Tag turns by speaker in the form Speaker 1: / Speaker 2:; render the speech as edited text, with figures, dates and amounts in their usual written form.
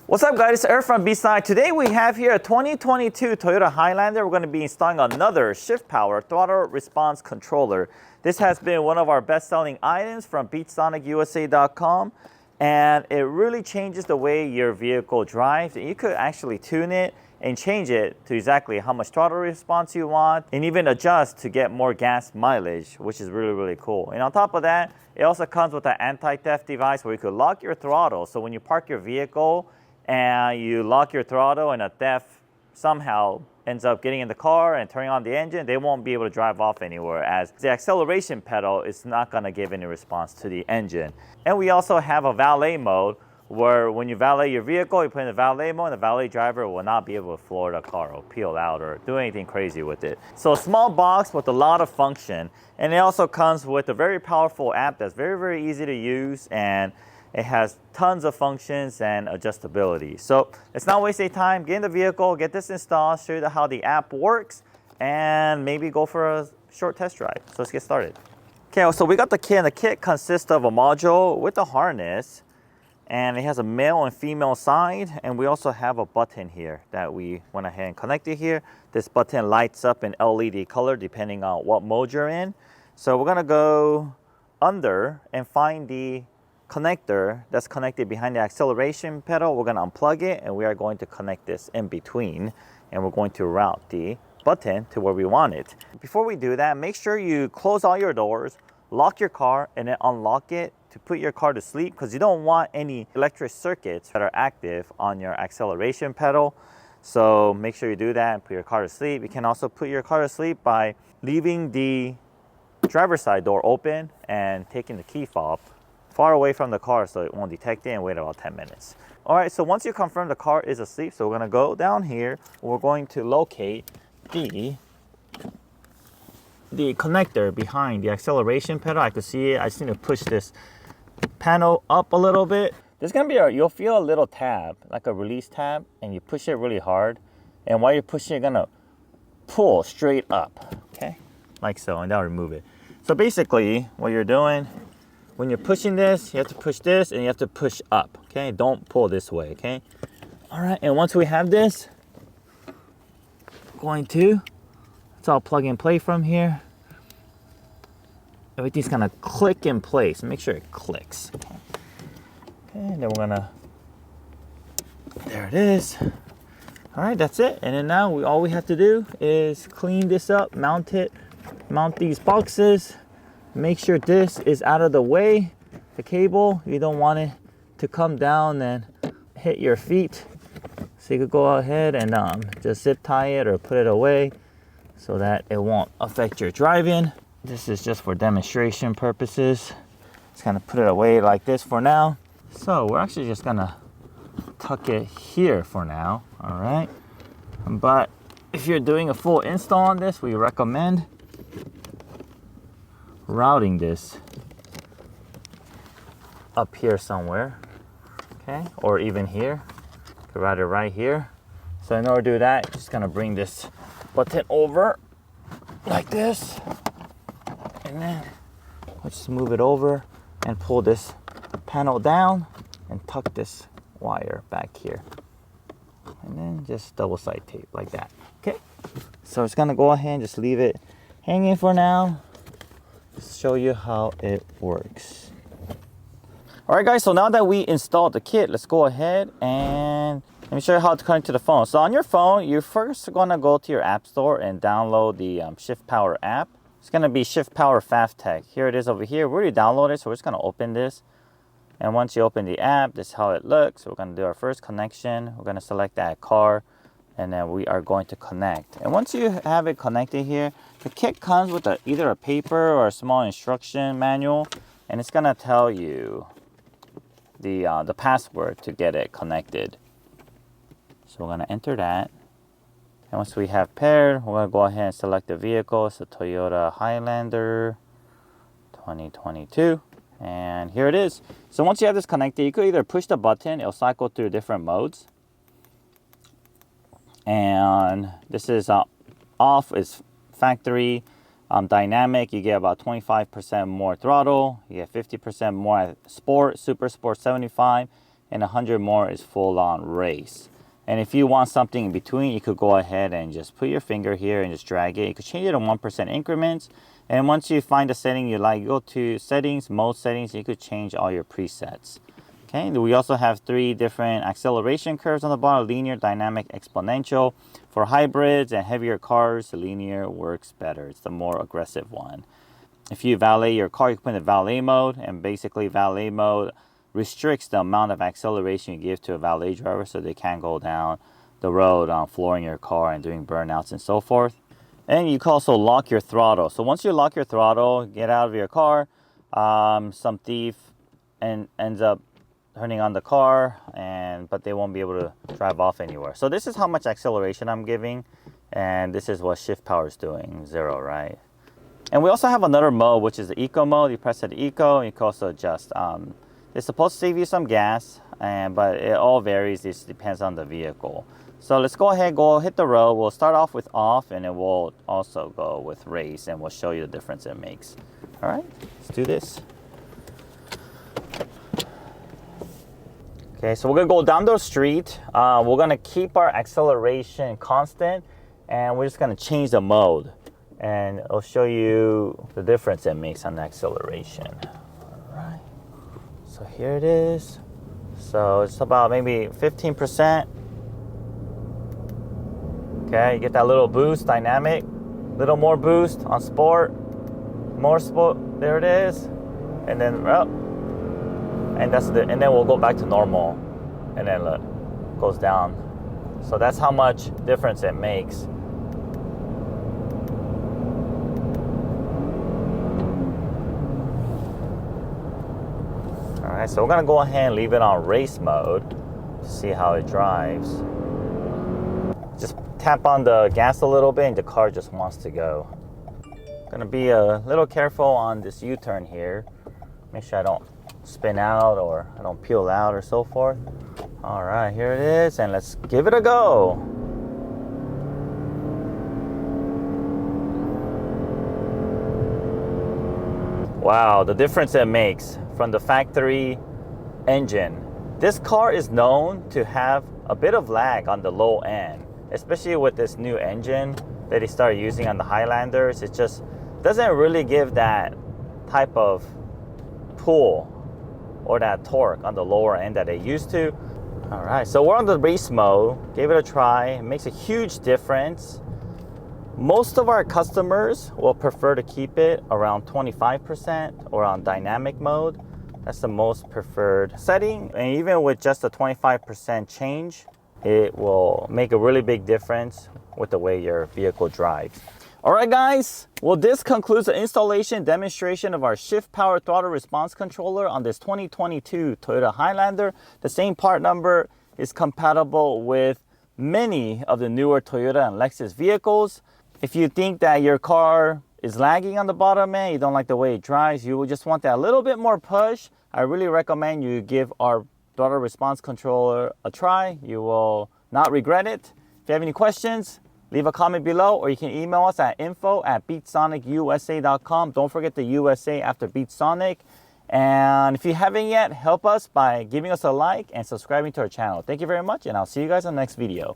Speaker 1: What's up guys, it's Eric from B-Side. Today we have here a 2022 Toyota Highlander. We're going to be installing another Shiftpower throttle response controller. This has been one of our best-selling items from BeatSonicUSA.com, and it really changes the way your vehicle drives. You could actually tune it and change it to exactly how much throttle response you want, and even adjust to get more gas mileage, which is really cool. And on top of that, it also comes with an anti-theft device where you could lock your throttle. So when you park your vehicle and you lock your throttle and a theft somehow ends up getting in the car and turning on the engine, they won't be able to drive off anywhere, as the acceleration pedal is not going to give any response to the engine. And we also have a valet mode where when you valet your vehicle, you put in the valet mode, and the valet driver will not be able to floor the car or peel out or do anything crazy with it. So a small box with a lot of function, and it also comes with a very powerful app that's very easy to use, and it has tons of functions and adjustability. So let's not waste any time. Get in the vehicle, get this installed, show you how the app works, and maybe go for a short test drive. So let's get started. Okay, so we got the kit, and the kit consists of a module with a harness, and it has a male and female side, and we also have a button here that we went ahead and connected here. This button lights up in LED color depending on what mode you're in. So we're gonna go under and find the connector that's connected behind the acceleration pedal. We're going to unplug it, and we are going to connect this in between, and we're going to route the button to where we want it. Before we do that, make sure you close all your doors, lock your car, and then unlock it to put your car to sleep, because you don't want any electric circuits that are active on your acceleration pedal. So make sure you do that and put your car to sleep. You can also put your car to sleep by leaving the driver's side door open and taking the key fob far away from the car so it won't detect it, and wait about 10 minutes. All right, so once you confirm the car is asleep, so we're gonna go down here. We're going to locate the connector behind the acceleration pedal. I could see it. I just need to push this panel up a little bit. There's gonna be you'll feel a little tab, like a release tab, and you push it really hard. And while you're pushing, you're gonna pull straight up, okay? Like so, and that'll remove it. So basically, what you're doing, when you're pushing this, you have to push this, and you have to push up, okay? Don't pull this way, okay? All right, and once we have this, it's all plug and play from here. Everything's gonna click in place. Make sure it clicks. Okay, and then there it is. All right, that's it. And then now all we have to do is clean this up, mount these boxes. Make sure this is out of the way, the cable. You don't want it to come down and hit your feet. So you could go ahead and just zip tie it or put it away so that it won't affect your driving. This is just for demonstration purposes. Just gonna put it away like this for now. So we're actually just gonna tuck it here for now, all right? But if you're doing a full install on this, we recommend routing this up here somewhere, okay? Or even here. You could route it right here. So in order to do that, just gonna bring this button over like this, and then let's just move it over and pull this panel down and tuck this wire back here, and then just double side tape like that. Okay, so it's gonna go ahead and just leave it hanging for now. Show you how it works. All right guys, so now that we installed the kit, let's go ahead and let me show you how to connect to the phone. So on your phone, you're first gonna go to your app store and download the Shiftpower app. It's gonna be Shiftpower FastTech. Here it is over here. We already downloaded it, so we're just gonna open this. And once you open the app, this is how it looks. So we're gonna do our first connection. We're gonna select that car, and then we are going to connect. And once you have it connected here, the kit comes with either a paper or a small instruction manual, and it's gonna tell you the password to get it connected. So we're gonna enter that. And once we have paired, we're gonna go ahead and select the vehicle. It's a Toyota Highlander 2022. And here it is. So once you have this connected, you could either push the button, it'll cycle through different modes. And this is off, is factory. Dynamic, you get about 25% more throttle. You get 50% more sport, super sport 75. and 100 more is full on race. And if you want something in between, you could go ahead and just put your finger here and just drag it. You could change it in 1% increments. And once you find the setting you like, go to settings, mode settings, you could change all your presets. Okay, we also have 3 different acceleration curves on the bottom: linear, dynamic, exponential. For hybrids and heavier cars, linear works better. It's the more aggressive one. If you valet your car, you can put in valet mode, and basically valet mode restricts the amount of acceleration you give to a valet driver so they can't go down the road flooring your car and doing burnouts and so forth. And you can also lock your throttle. So once you lock your throttle, get out of your car, some thief ends up turning on the car, but they won't be able to drive off anywhere. So this is how much acceleration I'm giving, and this is what Shiftpower is doing, 0, right? And we also have another mode, which is the eco mode. You press the eco, and you can also adjust. It's supposed to save you some gas, but it all varies. This depends on the vehicle. So let's go ahead, hit the road. We'll start off with off, and then we'll also go with race, and we'll show you the difference it makes. All right, let's do this. Okay, so we're gonna go down the street. We're gonna keep our acceleration constant, and we're just gonna change the mode, and I'll show you the difference it makes on the acceleration. All right, so here it is. So it's about maybe 15%. Okay, you get that little boost, dynamic, little more boost on sport, more sport. There it is, and then and then we'll go back to normal, and then look, goes down. So that's how much difference it makes. All right, so we're gonna go ahead and leave it on race mode to see how it drives. Just tap on the gas a little bit and the car just wants to go. Gonna be a little careful on this U-turn here. Make sure I don't spin out or I don't peel out or so forth. All right, here it is, and let's give it a go. Wow, the difference it makes from the factory engine. This car is known to have a bit of lag on the low end, especially with this new engine that they started using on the Highlanders. It just doesn't really give that type of pull or that torque on the lower end that they used to. All right, so we're on the race mode. Gave it a try. It makes a huge difference. Most of our customers will prefer to keep it around 25% or on dynamic mode. That's the most preferred setting. And even with just a 25% change, it will make a really big difference with the way your vehicle drives. All right, guys. Well, this concludes the installation demonstration of our Shiftpower throttle response controller on this 2022 Toyota Highlander. The same part number is compatible with many of the newer Toyota and Lexus vehicles. If you think that your car is lagging on the bottom end, you don't like the way it drives, you will just want that little bit more push, I really recommend you give our throttle response controller a try. You will not regret it. If you have any questions, leave a comment below, or you can email us at info@beatsonicUSA.com. Don't forget the USA after BeatSonic. And if you haven't yet, help us by giving us a like and subscribing to our channel. Thank you very much, and I'll see you guys on the next video.